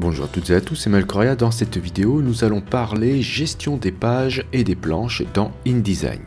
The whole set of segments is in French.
Bonjour à toutes et à tous, c'est Malcoria. Dans cette vidéo, nous allons parler gestion des pages et des planches dans InDesign.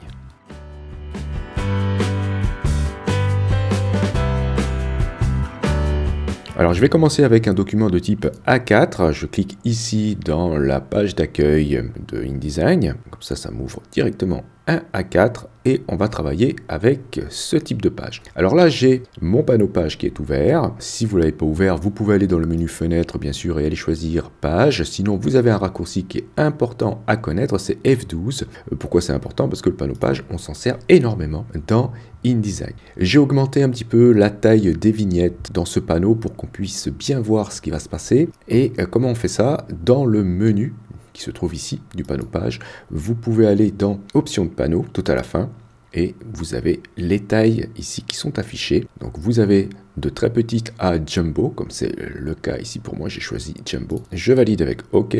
Alors je vais commencer avec un document de type A4, je clique ici dans la page d'accueil de InDesign, comme ça m'ouvre directement un A4 et on va travailler avec ce type de page. Alors là j'ai mon panneau page qui est ouvert, si vous ne l'avez pas ouvert vous pouvez aller dans le menu fenêtre bien sûr et aller choisir page, sinon vous avez un raccourci qui est important à connaître, c'est F12. Pourquoi c'est important? Parce que le panneau page on s'en sert énormément dans InDesign. J'ai augmenté un petit peu la taille des vignettes dans ce panneau pour qu'on puisse bien voir ce qui va se passer. Et comment on fait ça? Dans le menu qui se trouve ici du panneau page, vous pouvez aller dans options de panneau tout à la fin et vous avez les tailles ici qui sont affichées. Donc vous avez de très petites à jumbo, comme c'est le cas ici pour moi, j'ai choisi jumbo. Je valide avec OK.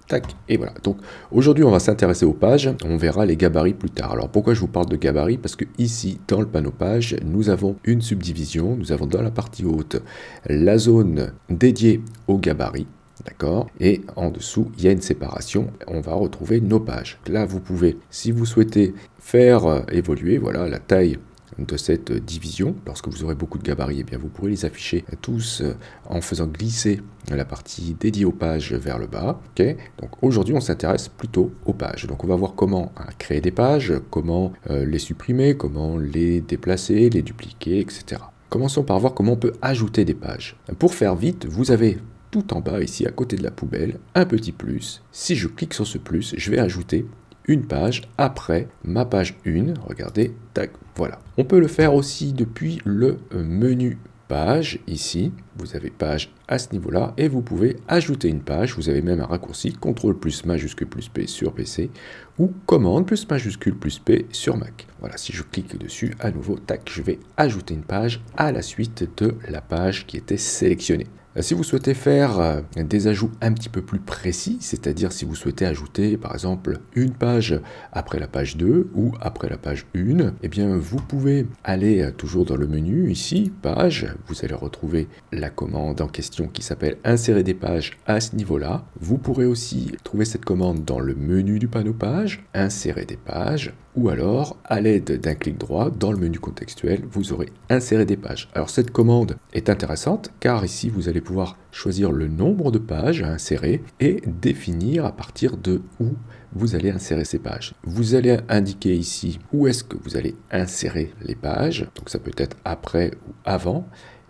Tac, et voilà. Donc aujourd'hui on va s'intéresser aux pages, on verra les gabarits plus tard. Alors pourquoi je vous parle de gabarits? Parce que ici dans le panneau page, nous avons une subdivision, nous avons dans la partie haute la zone dédiée aux gabarits. D'accord. Et en dessous, il y a une séparation. On va retrouver nos pages. Là, vous pouvez, si vous souhaitez faire évoluer, voilà, la taille de cette division. Lorsque vous aurez beaucoup de gabarits, eh bien, vous pourrez les afficher tous en faisant glisser la partie dédiée aux pages vers le bas. Okay. Donc aujourd'hui, on s'intéresse plutôt aux pages. Donc on va voir comment créer des pages, comment les supprimer, comment les déplacer, les dupliquer, etc. Commençons par voir comment on peut ajouter des pages. Pour faire vite, vous avez tout en bas ici à côté de la poubelle un petit plus. Si je clique sur ce plus, je vais ajouter une page après ma page 1. Regardez, tac, voilà. On peut le faire aussi depuis le menu page ici. Vous avez page à ce niveau-là et vous pouvez ajouter une page. Vous avez même un raccourci CTRL plus majuscule plus P sur PC ou commande plus majuscule plus P sur Mac. Voilà, si je clique dessus à nouveau, tac, je vais ajouter une page à la suite de la page qui était sélectionnée. Si vous souhaitez faire des ajouts un petit peu plus précis, c'est-à-dire si vous souhaitez ajouter par exemple une page après la page 2 ou après la page 1, eh bien vous pouvez aller toujours dans le menu ici, page, vous allez retrouver la commande en question qui s'appelle insérer des pages à ce niveau-là. Vous pourrez aussi trouver cette commande dans le menu du panneau page, insérer des pages, ou alors, à l'aide d'un clic droit, dans le menu contextuel, vous aurez inséré des pages. Alors cette commande est intéressante car ici vous allez pouvoir choisir le nombre de pages à insérer et définir à partir de où vous allez insérer ces pages. Vous allez indiquer ici où est-ce que vous allez insérer les pages, donc ça peut être après ou avant,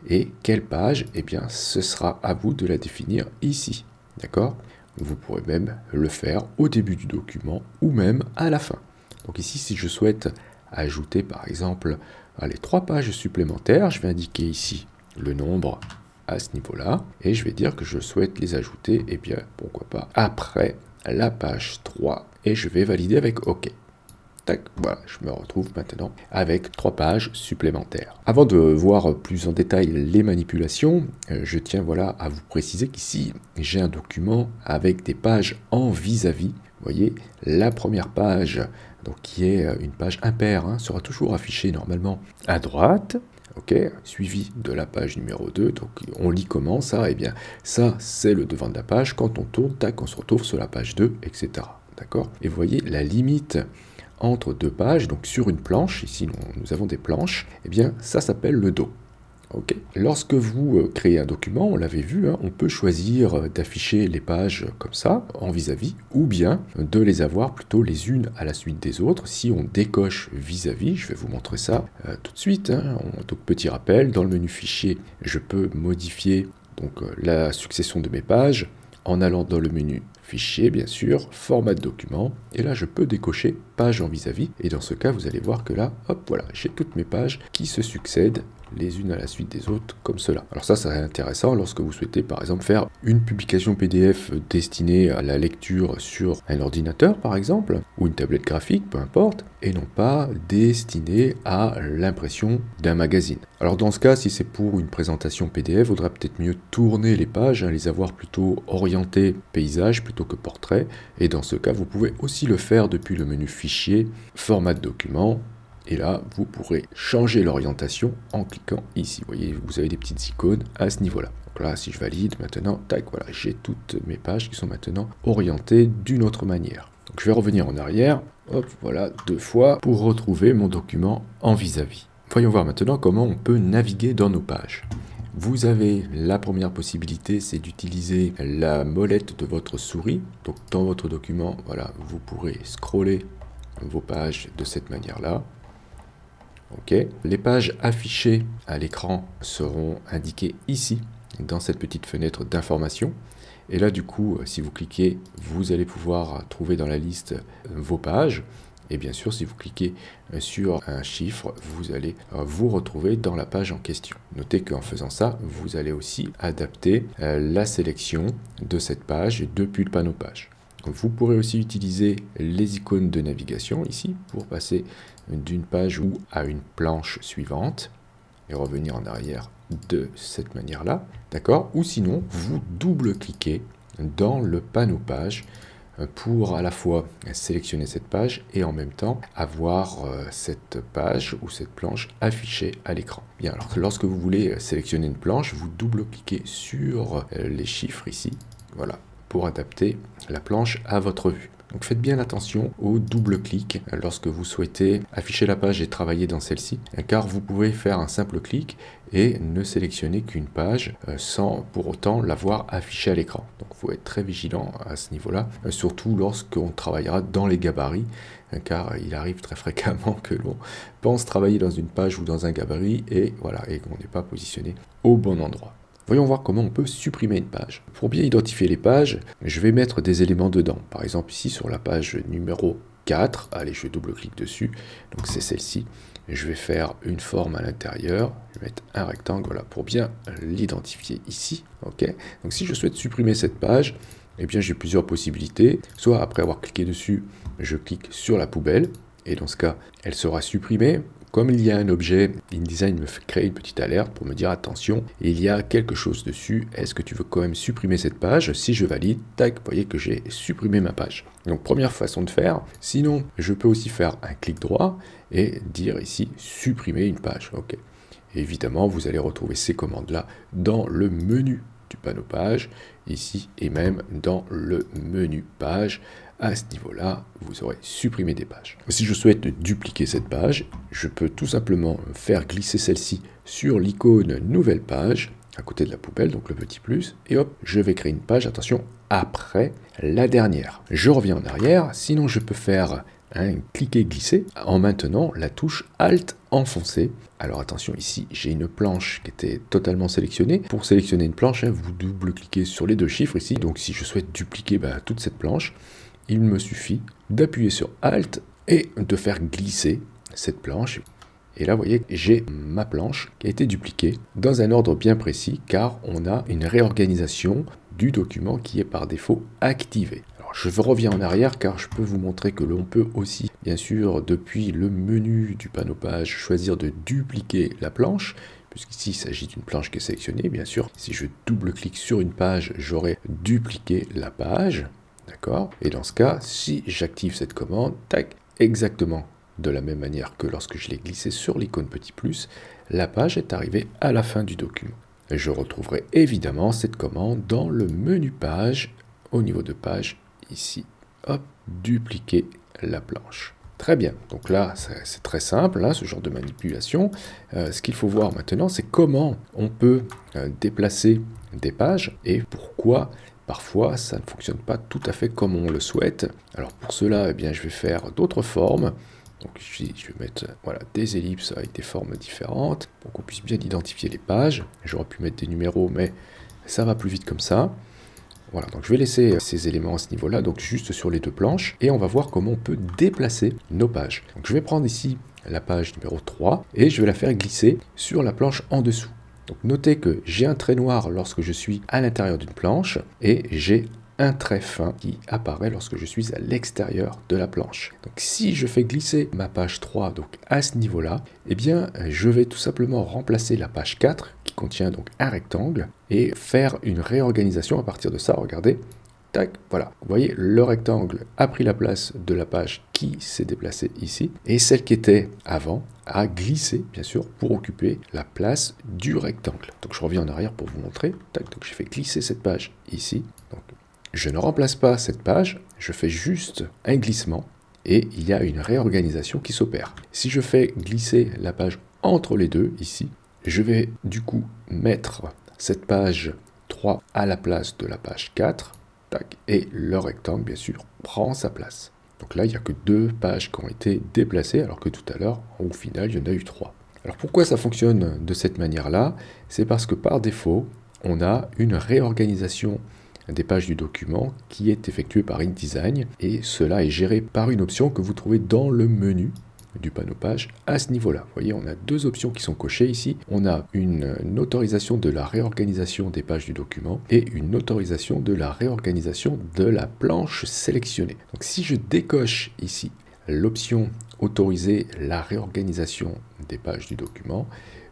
et quelle page, eh bien ce sera à vous de la définir ici, d'accord? Vous pourrez même le faire au début du document ou même à la fin. Donc ici, si je souhaite ajouter par exemple les 3 pages supplémentaires, je vais indiquer ici le nombre à ce niveau-là et je vais dire que je souhaite les ajouter, et bien pourquoi pas après la page 3 et je vais valider avec OK. Tac, voilà, je me retrouve maintenant avec 3 pages supplémentaires. Avant de voir plus en détail les manipulations, je tiens voilà à vous préciser qu'ici j'ai un document avec des pages en vis-à-vis. Vous voyez, la première page, donc qui est une page impaire, sera toujours affichée normalement à droite, ok, suivi de la page numéro 2, donc on lit comment ça, et bien ça c'est le devant de la page, quand on tourne, tac, on se retrouve sur la page 2, etc. D'accord? Et vous voyez la limite entre 2 pages, donc sur une planche, ici nous avons des planches, et bien ça s'appelle le dos. Okay. Lorsque vous créez un document, on l'avait vu, on peut choisir d'afficher les pages comme ça, en vis-à-vis, ou bien de les avoir plutôt les unes à la suite des autres. Si on décoche vis-à-vis, je vais vous montrer ça tout de suite. Donc petit rappel, dans le menu fichier, je peux modifier donc, la succession de mes pages en allant dans le menu fichier, bien sûr, format de document, et là je peux décocher page en vis-à-vis, et dans ce cas vous allez voir que là, hop, voilà, j'ai toutes mes pages qui se succèdent les unes à la suite des autres, comme cela. Alors ça serait intéressant lorsque vous souhaitez par exemple faire une publication PDF destinée à la lecture sur un ordinateur par exemple, ou une tablette graphique, peu importe, et non pas destinée à l'impression d'un magazine. Alors dans ce cas, si c'est pour une présentation PDF, il vaudrait peut-être mieux tourner les pages, les avoir plutôt orientées paysage plutôt que portrait, et dans ce cas, vous pouvez aussi le faire depuis le menu fichier, format de document, et là, vous pourrez changer l'orientation en cliquant ici. Vous voyez, vous avez des petites icônes à ce niveau-là. Donc là, si je valide maintenant, tac, voilà, j'ai toutes mes pages qui sont maintenant orientées d'une autre manière. Donc je vais revenir en arrière, hop, voilà, 2 fois pour retrouver mon document en vis-à-vis. Voyons voir maintenant comment on peut naviguer dans nos pages. Vous avez la première possibilité, c'est d'utiliser la molette de votre souris. Donc dans votre document, voilà, vous pourrez scroller vos pages de cette manière-là. Ok. Les pages affichées à l'écran seront indiquées ici, dans cette petite fenêtre d'information. Et là, du coup, si vous cliquez, vous allez pouvoir trouver dans la liste vos pages. Et bien sûr, si vous cliquez sur un chiffre, vous allez vous retrouver dans la page en question. Notez qu'en faisant ça, vous allez aussi adapter la sélection de cette page depuis le panneau page. Vous pourrez aussi utiliser les icônes de navigation ici pour passer d'une page ou à une planche suivante et revenir en arrière de cette manière-là, d'accord? Ou sinon, vous double-cliquez dans le panneau page pour à la fois sélectionner cette page et en même temps avoir cette page ou cette planche affichée à l'écran. Bien, alors lorsque vous voulez sélectionner une planche, vous double-cliquez sur les chiffres ici, voilà, pour adapter la planche à votre vue. Donc faites bien attention au double-clic lorsque vous souhaitez afficher la page et travailler dans celle-ci, car vous pouvez faire un simple clic et ne sélectionner qu'une page sans pour autant l'avoir affichée à l'écran. Donc il faut être très vigilant à ce niveau-là, surtout lorsqu'on travaillera dans les gabarits, car il arrive très fréquemment que l'on pense travailler dans une page ou dans un gabarit et voilà, et qu'on n'est pas positionné au bon endroit. Voyons voir comment on peut supprimer une page. Pour bien identifier les pages, je vais mettre des éléments dedans. Par exemple, ici sur la page numéro 4, allez, je double-clique dessus, donc c'est celle-ci. Je vais faire une forme à l'intérieur, je vais mettre un rectangle, voilà, pour bien l'identifier ici. Ok. Donc si je souhaite supprimer cette page, eh bien j'ai plusieurs possibilités. Soit après avoir cliqué dessus, je clique sur la poubelle, et dans ce cas, elle sera supprimée. Comme il y a un objet, InDesign me fait créer une petite alerte pour me dire attention, il y a quelque chose dessus, est-ce que tu veux quand même supprimer cette page? Si je valide, tac, vous voyez que j'ai supprimé ma page. Donc première façon de faire. Sinon, je peux aussi faire un clic droit et dire ici supprimer une page. Ok. Et évidemment, vous allez retrouver ces commandes-là dans le menu du panneau page, ici, et même dans le menu page. À ce niveau-là, vous aurez supprimé des pages. Si je souhaite dupliquer cette page, je peux tout simplement faire glisser celle-ci sur l'icône nouvelle page, à côté de la poubelle, donc le petit plus, et hop, je vais créer une page, attention, après la dernière. Je reviens en arrière, sinon je peux faire un cliquer-glisser en maintenant la touche Alt enfoncée. Alors attention, ici j'ai une planche qui était totalement sélectionnée. Pour sélectionner une planche, vous double-cliquez sur les deux chiffres ici. Donc si je souhaite dupliquer toute cette planche, il me suffit d'appuyer sur Alt et de faire glisser cette planche. Et là, vous voyez, j'ai ma planche qui a été dupliquée dans un ordre bien précis car on a une réorganisation du document qui est par défaut activée. Alors, je reviens en arrière car je peux vous montrer que l'on peut aussi, bien sûr, depuis le menu du panneau page, choisir de dupliquer la planche. Puisqu'ici, il s'agit d'une planche qui est sélectionnée, bien sûr. Si je double-clique sur une page, j'aurai dupliqué la page. D'accord? Et dans ce cas, si j'active cette commande, tac, exactement de la même manière que lorsque je l'ai glissé sur l'icône petit plus, la page est arrivée à la fin du document. Et je retrouverai évidemment cette commande dans le menu page, au niveau de page, ici, hop, dupliquer la planche. Très bien, donc là, c'est très simple, ce genre de manipulation. Ce qu'il faut voir maintenant, c'est comment on peut déplacer des pages et pourquoi parfois, ça ne fonctionne pas tout à fait comme on le souhaite. Alors pour cela, eh bien, je vais faire d'autres formes. Donc ici, je vais mettre des ellipses avec des formes différentes pour qu'on puisse bien identifier les pages. J'aurais pu mettre des numéros, mais ça va plus vite comme ça. Voilà, donc je vais laisser ces éléments à ce niveau-là, donc juste sur les deux planches, et on va voir comment on peut déplacer nos pages. Donc je vais prendre ici la page numéro 3, et je vais la faire glisser sur la planche en dessous. Donc notez que j'ai un trait noir lorsque je suis à l'intérieur d'une planche et j'ai un trait fin qui apparaît lorsque je suis à l'extérieur de la planche. Donc si je fais glisser ma page 3 donc à ce niveau-là, eh bien je vais tout simplement remplacer la page 4 qui contient donc un rectangle et faire une réorganisation à partir de ça. Regardez, tac, voilà. Vous voyez, le rectangle a pris la place de la page qui s'est déplacée ici, et celle qui était avant a glissé, bien sûr, pour occuper la place du rectangle. Donc je reviens en arrière pour vous montrer. Tac, donc j'ai fait glisser cette page ici. Donc, je ne remplace pas cette page, je fais juste un glissement, et il y a une réorganisation qui s'opère. Si je fais glisser la page entre les deux, ici, je vais du coup mettre cette page 3 à la place de la page 4, tac, et le rectangle, bien sûr, prend sa place. Donc là, il n'y a que 2 pages qui ont été déplacées, alors que tout à l'heure, au final, il y en a eu 3. Alors pourquoi ça fonctionne de cette manière-là? C'est parce que par défaut, on a une réorganisation des pages du document qui est effectuée par InDesign, et cela est géré par une option que vous trouvez dans le menu du panneau page à ce niveau-là. Vous voyez, on a 2 options qui sont cochées ici. On a une autorisation de la réorganisation des pages du document et une autorisation de la réorganisation de la planche sélectionnée. Donc si je décoche ici l'option autoriser la réorganisation des pages du document,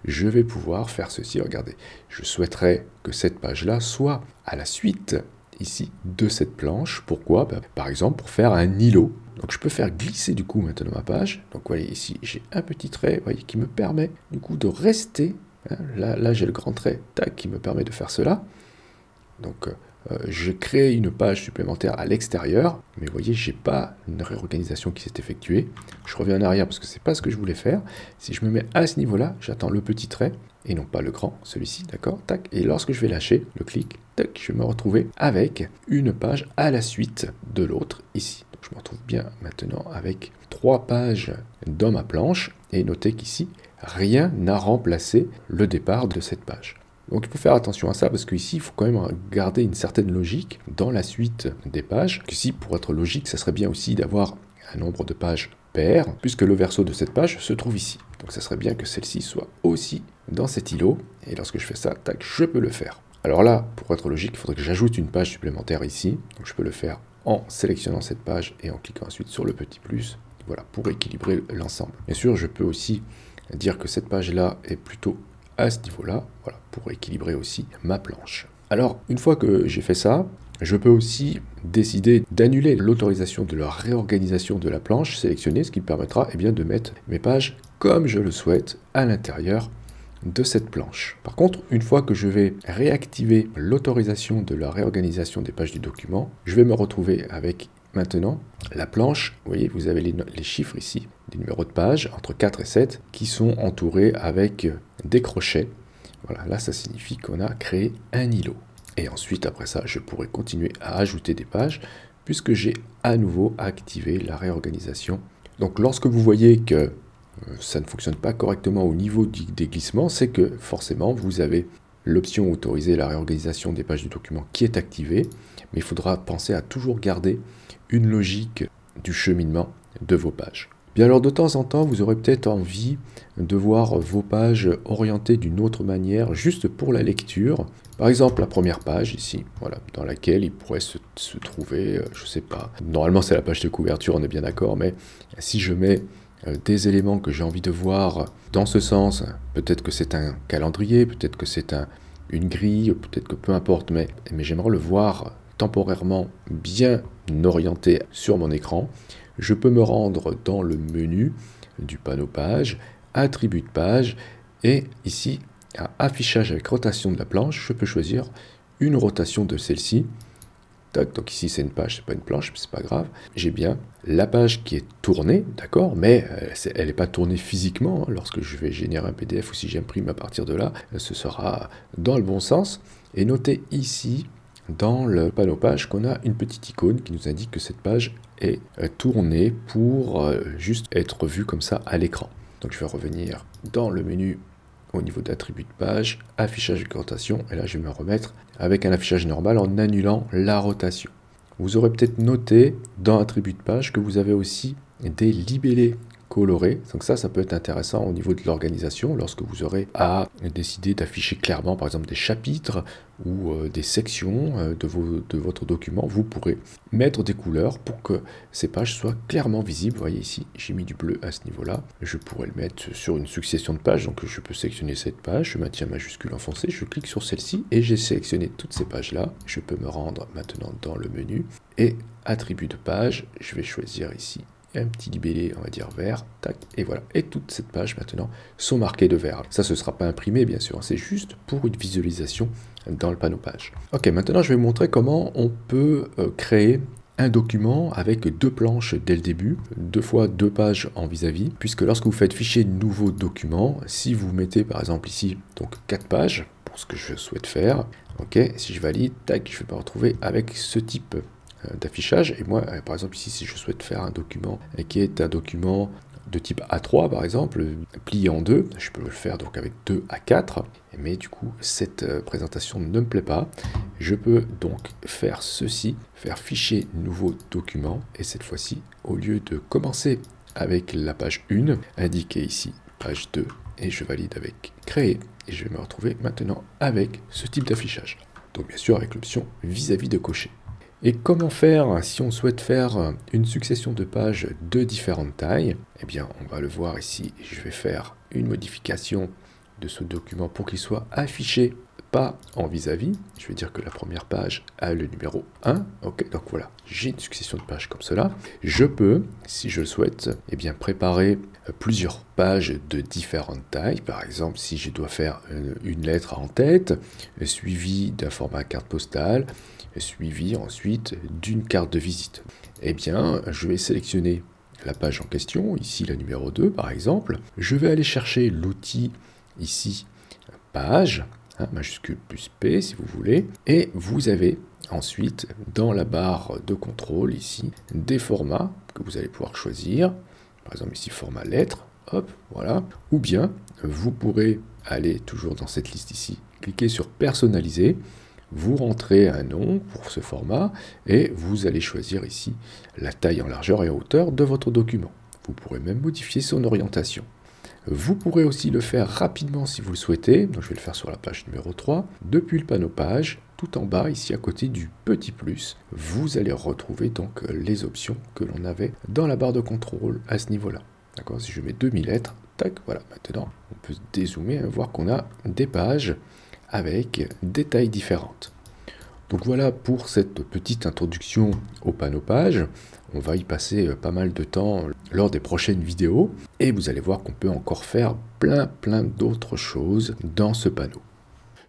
je vais pouvoir faire ceci. Regardez, je souhaiterais que cette page-là soit à la suite ici de cette planche. Pourquoi? Par exemple, pour faire un îlot. Donc je peux faire glisser du coup maintenant ma page. Donc vous voyez ici, j'ai un petit trait, voyez, qui me permet du coup de rester. Hein, là j'ai le grand trait, tac, qui me permet de faire cela. Donc je crée une page supplémentaire à l'extérieur, mais vous voyez, j'ai pas une réorganisation qui s'est effectuée. Je reviens en arrière parce que c'est pas ce que je voulais faire. Si je me mets à ce niveau-là, j'attends le petit trait et non pas le grand, celui-ci, d'accord, tac. Et lorsque je vais lâcher le clic, tac, je vais me retrouver avec une page à la suite de l'autre ici. Donc je me retrouve bien maintenant avec 3 pages dans ma planche et notez qu'ici, rien n'a remplacé le départ de cette page. Donc il faut faire attention à ça parce qu'ici, il faut quand même garder une certaine logique dans la suite des pages. Ici, pour être logique, ça serait bien aussi d'avoir un nombre de paires pair, puisque le verso de cette page se trouve ici. Donc ça serait bien que celle-ci soit aussi dans cet îlot. Et lorsque je fais ça, tac, je peux le faire. Alors là, pour être logique, il faudrait que j'ajoute une page supplémentaire ici. Donc je peux le faire en sélectionnant cette page et en cliquant ensuite sur le petit plus. Voilà, pour équilibrer l'ensemble. Bien sûr, je peux aussi dire que cette page-là est plutôt à ce niveau-là, voilà, pour équilibrer aussi ma planche. Alors, une fois que j'ai fait ça, je peux aussi décider d'annuler l'autorisation de la réorganisation de la planche sélectionnée, ce qui me permettra bien, de mettre mes pages comme je le souhaite à l'intérieur de cette planche. Par contre, une fois que je vais réactiver l'autorisation de la réorganisation des pages du document, je vais me retrouver avec maintenant la planche. Vous voyez, vous avez les chiffres ici, des numéros de pages entre 4 et 7 qui sont entourés avec des crochets. Voilà, là ça signifie qu'on a créé un îlot. Et ensuite, après ça, je pourrais continuer à ajouter des pages puisque j'ai à nouveau activé la réorganisation. Donc lorsque vous voyez que ça ne fonctionne pas correctement au niveau des glissements, c'est que forcément vous avez l'option autoriser la réorganisation des pages du document qui est activée, mais il faudra penser à toujours garder une logique du cheminement de vos pages. Bien alors de temps en temps, vous aurez peut-être envie de voir vos pages orientées d'une autre manière, juste pour la lecture. Par exemple, la première page ici, voilà, dans laquelle il pourrait se trouver, je sais pas, normalement c'est la page de couverture, on est bien d'accord, mais si je mets des éléments que j'ai envie de voir dans ce sens, peut-être que c'est un calendrier, peut-être que c'est une grille, peut-être que peu importe, mais j'aimerais le voir temporairement bien orienté sur mon écran. Je peux me rendre dans le menu du panneau page, attribut de page, et ici, à affichage avec rotation de la planche, je peux choisir une rotation de celle-ci. Donc ici c'est une page, c'est pas une planche, mais c'est pas grave. J'ai bien la page qui est tournée, d'accord, mais elle n'est pas tournée physiquement. Hein. Lorsque je vais générer un PDF ou si j'imprime à partir de là, ce sera dans le bon sens. Et notez ici, dans le panneau page, qu'on a une petite icône qui nous indique que cette page est tournée pour juste être vue comme ça à l'écran. Donc je vais revenir dans le menu au niveau d'attribut de page, affichage de rotation, et là je vais me remettre avec un affichage normal en annulant la rotation. Vous aurez peut-être noté dans attribut de page que vous avez aussi des libellés coloré. Donc ça peut être intéressant au niveau de l'organisation lorsque vous aurez à décider d'afficher clairement par exemple des chapitres ou des sections de votre document. Vous pourrez mettre des couleurs pour que ces pages soient clairement visibles. Vous voyez ici, j'ai mis du bleu à ce niveau-là. Je pourrais le mettre sur une succession de pages. Donc je peux sélectionner cette page, je maintiens majuscule enfoncé, je clique sur celle-ci et j'ai sélectionné toutes ces pages-là. Je peux me rendre maintenant dans le menu et attributs de page. Je vais choisir ici un petit libellé, on va dire vert, tac, et voilà. Et toutes ces pages maintenant sont marquées de vert. Ça, ce ne sera pas imprimé, bien sûr, c'est juste pour une visualisation dans le panneau page. Ok, maintenant je vais vous montrer comment on peut créer un document avec deux planches dès le début, 2 fois 2 pages en vis-à-vis, puisque lorsque vous faites fichier nouveau document, si vous mettez par exemple ici donc 4 pages, pour ce que je souhaite faire, ok, si je valide, tac, je vais me retrouver avec ce type d'affichage. Et moi, par exemple, ici, si je souhaite faire un document qui est un document de type A3, par exemple, plié en deux, je peux le faire donc avec 2 A4, mais du coup, cette présentation ne me plaît pas. Je peux donc faire ceci, faire fichier nouveau document, et cette fois-ci, au lieu de commencer avec la page 1, indiquer ici page 2, et je valide avec créer, et je vais me retrouver maintenant avec ce type d'affichage. Donc bien sûr avec l'option vis-à-vis de cocher. Et comment faire si on souhaite faire une succession de pages de différentes tailles? Eh bien, on va le voir ici. Je vais faire une modification de ce document pour qu'il soit affiché pas en vis-à-vis. Je vais dire que la première page a le numéro 1. Ok, donc voilà, j'ai une succession de pages comme cela. Je peux, si je le souhaite, eh bien, préparer plusieurs pages de différentes tailles. Par exemple, si je dois faire une lettre en tête, suivie d'un format carte postale, suivi ensuite d'une carte de visite. Eh bien, je vais sélectionner la page en question, ici la numéro 2 par exemple. Je vais aller chercher l'outil ici, page, hein, majuscule plus P si vous voulez, et vous avez ensuite dans la barre de contrôle ici des formats que vous allez pouvoir choisir. Par exemple ici format lettre, hop, voilà. Ou bien vous pourrez aller toujours dans cette liste ici, cliquer sur personnaliser. Vous rentrez un nom pour ce format et vous allez choisir ici la taille en largeur et en hauteur de votre document. Vous pourrez même modifier son orientation. Vous pourrez aussi le faire rapidement si vous le souhaitez. Donc je vais le faire sur la page numéro 3. Depuis le panneau page, tout en bas, ici à côté du petit plus, vous allez retrouver donc les options que l'on avait dans la barre de contrôle à ce niveau-là. D'accord, si je mets 2000 lettres, tac, voilà, maintenant on peut dézoomer et voir qu'on a des pages avec des tailles différentes. Donc voilà pour cette petite introduction au panneau page. On va y passer pas mal de temps lors des prochaines vidéos et vous allez voir qu'on peut encore faire plein d'autres choses dans ce panneau.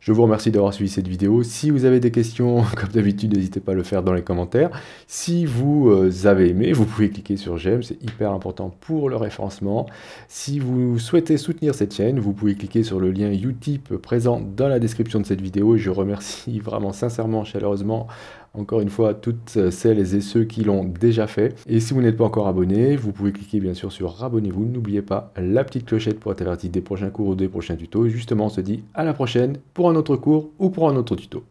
Je vous remercie d'avoir suivi cette vidéo. Si vous avez des questions, comme d'habitude, n'hésitez pas à le faire dans les commentaires. Si vous avez aimé, vous pouvez cliquer sur j'aime, c'est hyper important pour le référencement. Si vous souhaitez soutenir cette chaîne, vous pouvez cliquer sur le lien Utip présent dans la description de cette vidéo. Et je remercie vraiment sincèrement, chaleureusement, encore une fois, toutes celles et ceux qui l'ont déjà fait. Et si vous n'êtes pas encore abonné, vous pouvez cliquer bien sûr sur abonnez-vous. N'oubliez pas la petite clochette pour être averti des prochains cours ou des prochains tutos. Et justement, on se dit à la prochaine pour un autre cours ou pour un autre tuto.